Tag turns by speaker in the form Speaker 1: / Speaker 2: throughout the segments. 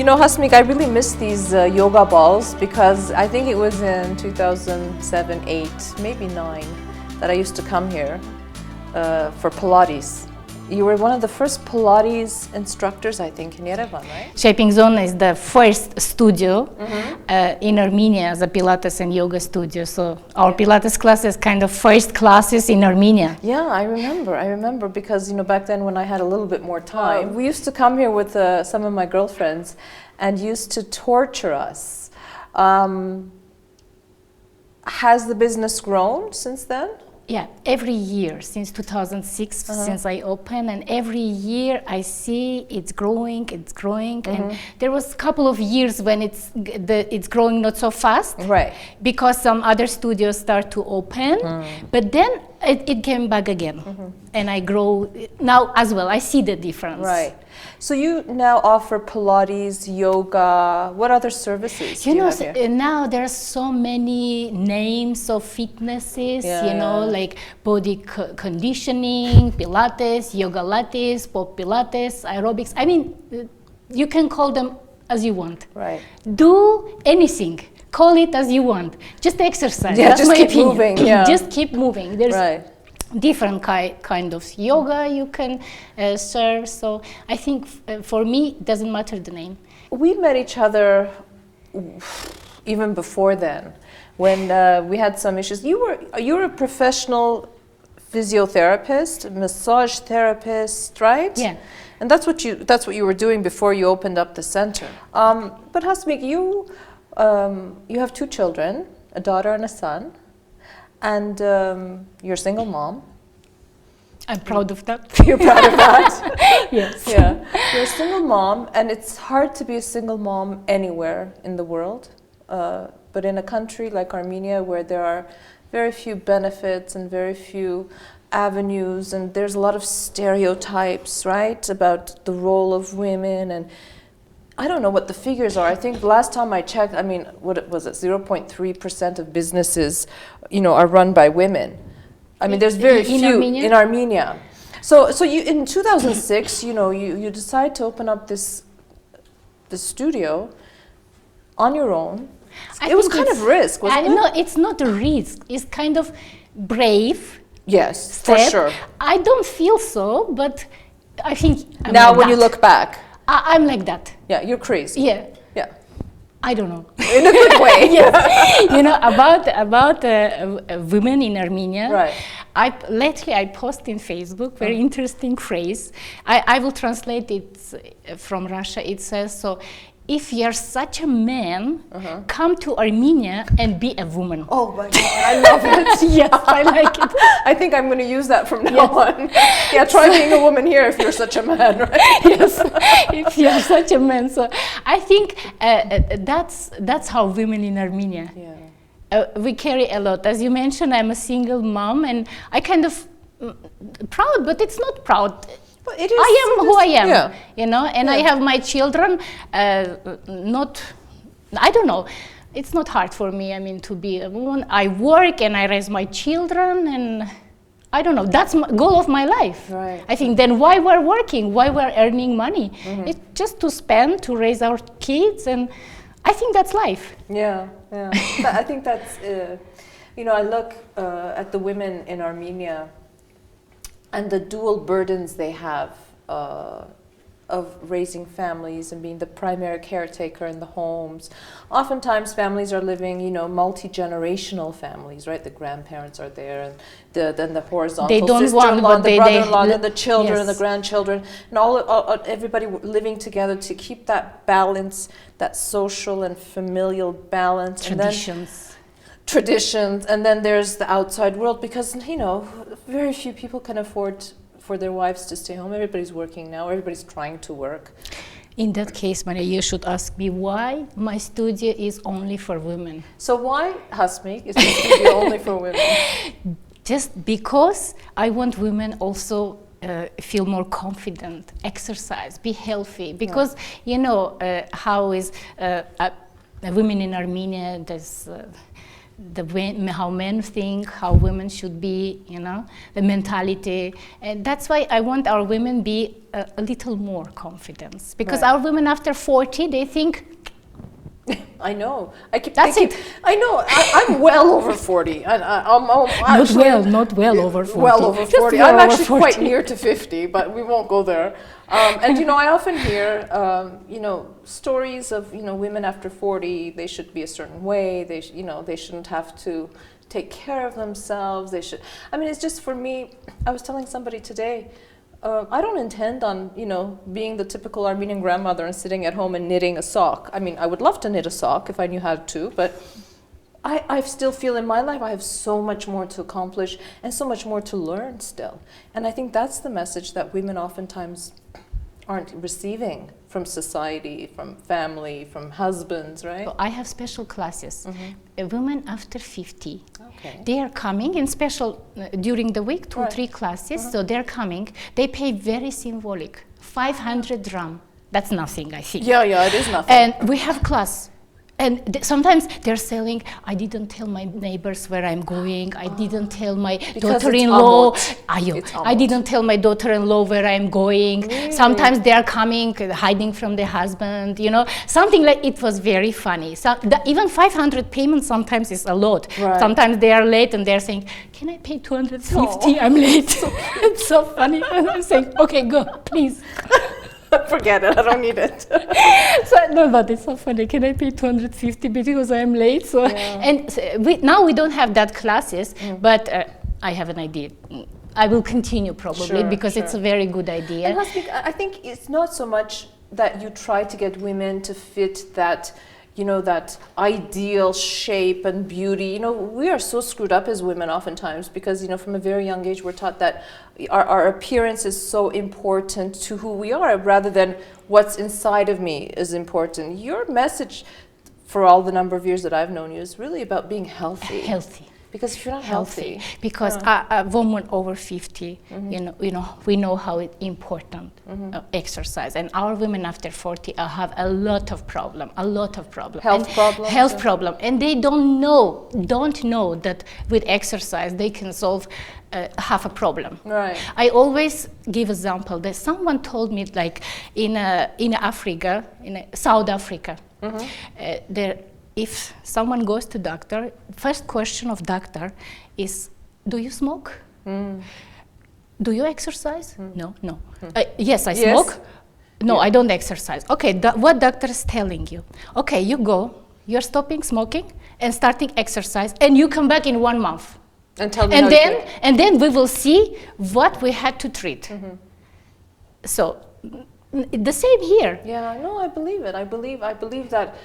Speaker 1: You know, Hasmik, I really miss these yoga balls because I think it was in 2007, 8, maybe 9 that I used to come here for Pilates. You were one of the first Pilates instructors, I think, in Yerevan, right?
Speaker 2: Shaping Zone is the first studio in Armenia as a Pilates and yoga studio. So our Pilates class is kind of first classes in Armenia.
Speaker 1: Yeah, I remember because, you know, back then when I had a little bit more time, we used to come here with some of my girlfriends and used to torture us. Has the business grown since then?
Speaker 2: Yeah, every year since 2006, since I opened, and every year I see it's growing, and there was a couple of years when it's growing not so fast,
Speaker 1: right?
Speaker 2: Because some other studios start to open, but then it came back again, and I grow now as well. I see the difference.
Speaker 1: Right. So you now offer Pilates, yoga. What other services do you have here?
Speaker 2: Now there are so many names of fitnesses, you know, like body conditioning, Pilates, yoga Lattes, pop Pilates, aerobics. I mean, you can call them as you want.
Speaker 1: Right.
Speaker 2: Do anything. Call it as you want. Just exercise.
Speaker 1: Yeah,
Speaker 2: That's
Speaker 1: just
Speaker 2: my
Speaker 1: keep
Speaker 2: opinion.
Speaker 1: moving. Yeah.
Speaker 2: Just keep moving. There's
Speaker 1: right.
Speaker 2: different kind of yoga you can serve. So I think for me, it doesn't matter the name.
Speaker 1: We met each other even before then, when we had some issues. You were a professional physiotherapist, massage therapist, right?
Speaker 2: Yeah.
Speaker 1: And that's what you were doing before you opened up the center. But Hasmik, you have 2 children, a daughter and a son. And you're a single mom.
Speaker 2: I'm proud of that.
Speaker 1: You're proud of that?
Speaker 2: Yes.
Speaker 1: Yeah. You're a single mom, and it's hard to be a single mom anywhere in the world. But in a country like Armenia, where there are very few benefits and very few avenues, and there's a lot of stereotypes, right, about the role of women, and I don't know what the figures are. I think the last time I checked, I mean, what was it? 0.3% of businesses, you know, are run by women. I mean, there's very few
Speaker 2: Armenia?
Speaker 1: in Armenia. So you in 2006, you know, you decide to open up this studio on your own. It was kind of risk, wasn't it?
Speaker 2: No, it's not a risk. It's kind of brave.
Speaker 1: Yes,
Speaker 2: step.
Speaker 1: for sure.
Speaker 2: I don't feel so, but I think I'm
Speaker 1: now
Speaker 2: like
Speaker 1: when you
Speaker 2: that.
Speaker 1: look back.
Speaker 2: I'm like that.
Speaker 1: Yeah, you're crazy.
Speaker 2: Yeah.
Speaker 1: Yeah.
Speaker 2: I don't know.
Speaker 1: In a good way.
Speaker 2: Yes. You know, about women in Armenia.
Speaker 1: Right.
Speaker 2: Lately I post in Facebook very interesting phrase. I will translate it from Russia. It says, so if you're such a man, come to Armenia and be a woman.
Speaker 1: Oh my God, I love it.
Speaker 2: Yes, I like it.
Speaker 1: I think I'm going to use that from now on. Yeah, try being a woman here if you're such a man, right?
Speaker 2: Yes, if you're such a man. So I think that's how women in Armenia.
Speaker 1: Yeah.
Speaker 2: We carry a lot. As you mentioned, I'm a single mom, and I kind of proud, but it's not proud.
Speaker 1: But it is,
Speaker 2: I am who I am,
Speaker 1: yeah.
Speaker 2: You know, and I have my children. I don't know. It's not hard for me, I mean, to be a woman. I work and I raise my children, and I don't know. That's the goal of my life.
Speaker 1: Right.
Speaker 2: I think then why we're working, why we're earning money. It's just to spend, to raise our kids, and I think that's life.
Speaker 1: Yeah, yeah. I think that's, you know, I look at the women in Armenia and the dual burdens they have of raising families and being the primary caretaker in the homes. Oftentimes families are living, you know, multi-generational families, right? The grandparents are there, and then the horizontal
Speaker 2: they don't
Speaker 1: sister-in-law,
Speaker 2: want,
Speaker 1: the brother-in-law, and the children,
Speaker 2: yes.
Speaker 1: and the grandchildren, and all everybody living together to keep that balance, that social and familial balance. Traditions, and then there's the outside world, because, you know, very few people can afford for their wives to stay home. Everybody's working now, everybody's trying to work.
Speaker 2: In that case, Maria, you should ask me why my studio is only for women.
Speaker 1: So why, Hasmik, is the studio only for women?
Speaker 2: Just because I want women also feel more confident, exercise, be healthy, because you know how is women in Armenia, there's how men think, how women should be, the mentality. And that's why I want our women be a little more confident. Because our women after 40, they think,
Speaker 1: I know.
Speaker 2: That's it.
Speaker 1: I know. I'm well over 40. I'm actually,
Speaker 2: not well over 40.
Speaker 1: Well over 40.
Speaker 2: Well
Speaker 1: I'm
Speaker 2: over
Speaker 1: actually
Speaker 2: 40.
Speaker 1: quite near to 50, but we won't go there. And I often hear, stories of women after 40. They should be a certain way. They shouldn't have to take care of themselves. They should. I mean, it's just for me. I was telling somebody today. I don't intend on, being the typical Armenian grandmother and sitting at home and knitting a sock. I mean, I would love to knit a sock if I knew how to, but I still feel in my life I have so much more to accomplish and so much more to learn still. And I think that's the message that women oftentimes aren't receiving from society, from family, from husbands, right?
Speaker 2: So I have special classes. Women after 50.
Speaker 1: Okay.
Speaker 2: They are coming in special during the week, 2 or 3 classes. So they're coming. They pay very symbolic, 500 dirham. That's nothing, I think.
Speaker 1: Yeah, it is nothing.
Speaker 2: And we have class. And sometimes they're selling, I didn't tell my neighbors where I'm going. I didn't tell my daughter-in-law. I didn't tell my daughter-in-law where I'm going. Really? Sometimes they are coming, hiding from the husband, Something like, it was very funny. So even 500 payments sometimes is a lot. Right. Sometimes they are late and they're saying, can I pay 250? I'm late. It's so funny. And I'm saying, okay, go, please.
Speaker 1: Forget it, I don't need it.
Speaker 2: No, but it's so funny. Can I pay 250 because I'm late? So, and now we don't have that classes, but I have an idea. I will continue probably because it's a very good idea.
Speaker 1: And Hasmik, I think it's not so much that you try to get women to fit that, that ideal shape and beauty. We are so screwed up as women oftentimes because, from a very young age, we're taught that our appearance is so important to who we are rather than what's inside of me is important. Your message for all the number of years that I've known you is really about being healthy.
Speaker 2: Healthy.
Speaker 1: Because if you're not healthy.
Speaker 2: Because a woman over 50, we know how important exercise. And our women after 40 have a lot of problem.
Speaker 1: Health problems.
Speaker 2: Health problem. And they don't know that with exercise they can solve half a problem.
Speaker 1: Right.
Speaker 2: I always give example that someone told me like in Africa, in South Africa, if someone goes to doctor, first question of doctor is, do you smoke? Do you exercise? No. Yes, I smoke. No, I don't exercise. Okay, what doctor is telling you? Okay, you go, you're stopping smoking and starting exercise, and you come back in 1 month.
Speaker 1: And tell me
Speaker 2: and then we will see what we had to treat. So the same here.
Speaker 1: Yeah, no, I believe it. I believe that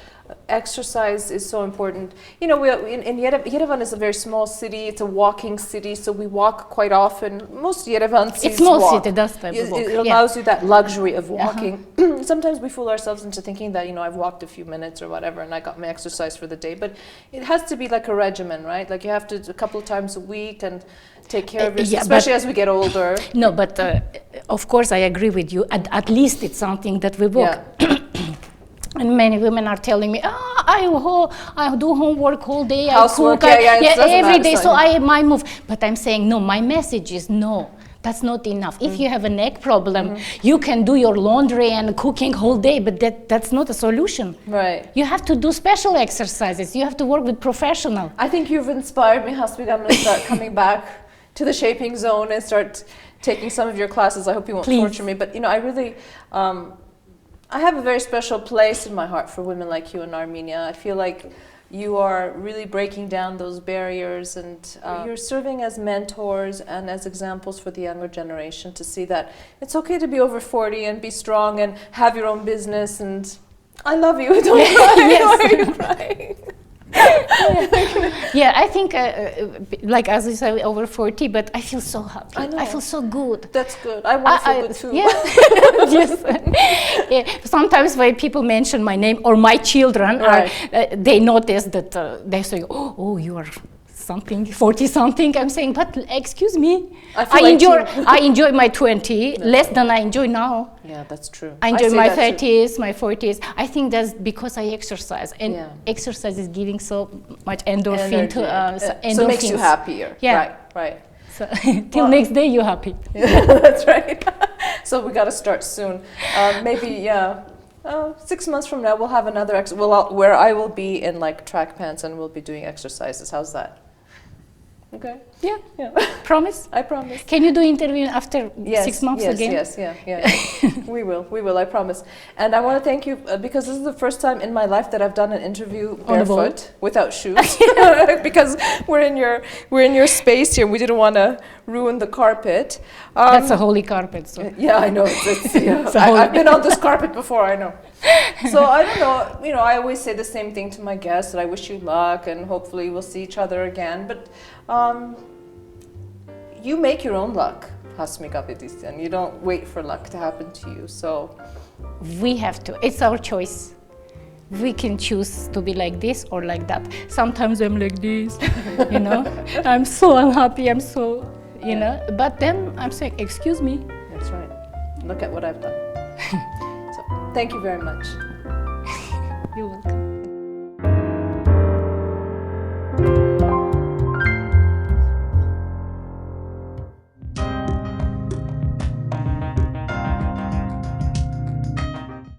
Speaker 1: exercise is so important. In Yerevan is a very small city. It's a walking city, so we walk quite often. Most Yerevan cities
Speaker 2: it's small
Speaker 1: walk.
Speaker 2: City, that's the walk.
Speaker 1: It allows you that luxury of walking. Sometimes we fool ourselves into thinking that I've walked a few minutes or whatever, and I got my exercise for the day. But it has to be like a regimen, right? Like you have to a couple of times a week and take care of yourself, especially as we get older.
Speaker 2: No, but of course I agree with you. At least it's something that we walk. Yeah. And many women are telling me, I do homework all day,
Speaker 1: Housework,
Speaker 2: I cook, every day, so I might move. But I'm saying, no, my message is no, that's not enough. If you have a neck problem, you can do your laundry and cooking whole day, but that's not a solution.
Speaker 1: Right.
Speaker 2: You have to do special exercises. You have to work with professional.
Speaker 1: I think you've inspired me, Hasmik. I'm going to start coming back to the shaping zone and start taking some of your classes. I hope you won't torture me, but I really... I have a very special place in my heart for women like you in Armenia. I feel like you are really breaking down those barriers and you're serving as mentors and as examples for the younger generation to see that it's okay to be over 40 and be strong and have your own business. And I love you. Don't cry. Why are you crying?
Speaker 2: Yeah, I think, like as you say, over 40, but I feel so happy. I feel so good.
Speaker 1: That's good. I want to feel good too.
Speaker 2: Yeah. Yes. Sometimes when people mention my name or my children, they notice that they say, oh, you are something, 40 something. I'm saying, but excuse me,
Speaker 1: I
Speaker 2: enjoy my 20 less than I enjoy now.
Speaker 1: Yeah, that's true.
Speaker 2: I enjoy my 30s, my 40s. I think that's because I exercise, and exercise is giving so much endorphin to us.
Speaker 1: So it makes you happier.
Speaker 2: Yeah.
Speaker 1: Right.
Speaker 2: So till next day, you're happy.
Speaker 1: Yeah, that's right. So we got to start soon. Maybe 6 months from now, we'll have another where I will be in like track pants and we'll be doing exercises. How's that? Okay.
Speaker 2: Yeah. Promise?
Speaker 1: I promise.
Speaker 2: Can you do interview after 6 months again?
Speaker 1: Yes. We will, I promise. And I want to thank you because this is the first time in my life that I've done an interview barefoot without shoes. Because we're in your space here. We didn't want to ruin the carpet.
Speaker 2: That's a holy carpet. So.
Speaker 1: Yeah, I know. I've been on this carpet before, I know. So I don't know, I always say the same thing to my guests, that I wish you luck and hopefully we'll see each other again. But you make your own luck, Hasmik Avetisyan. You don't wait for luck to happen to you. So
Speaker 2: we have to. It's our choice. We can choose to be like this or like that. Sometimes I'm like this, I'm so unhappy, I'm so, but then I'm saying, excuse me.
Speaker 1: That's right. Look at what I've done. So thank you very much.
Speaker 2: You're welcome.